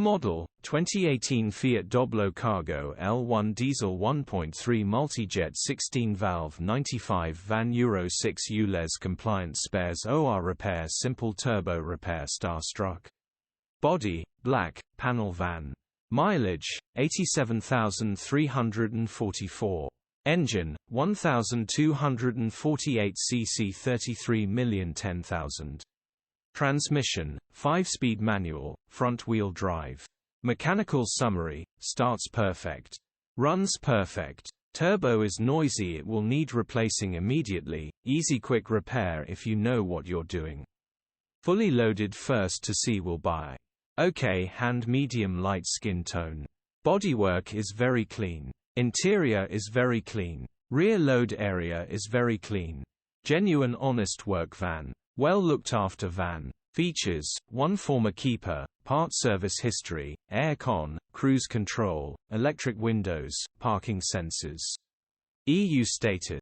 Model, 2018 Fiat Doblo Cargo L1 Diesel 1.3 Multijet 16-valve 95 van Euro 6 ULEZ compliant spares OR repair simple turbo repair Starstruck. Body, black, panel van. Mileage, 87,344. Engine, 1,248 cc 33,010,000. Transmission, 5-speed manual, front-wheel drive. Mechanical summary, starts perfect. Runs perfect. Turbo is noisy, it will need replacing immediately, easy quick repair if you know what you're doing. Fully loaded first to see will buy. Okay, hand medium light skin tone. Bodywork is very clean. Interior is very clean. Rear load area is very clean. Genuine honest work van. Well looked after van. Features, 1 former keeper, part service history, air-con, cruise control, electric windows, parking sensors. EU status.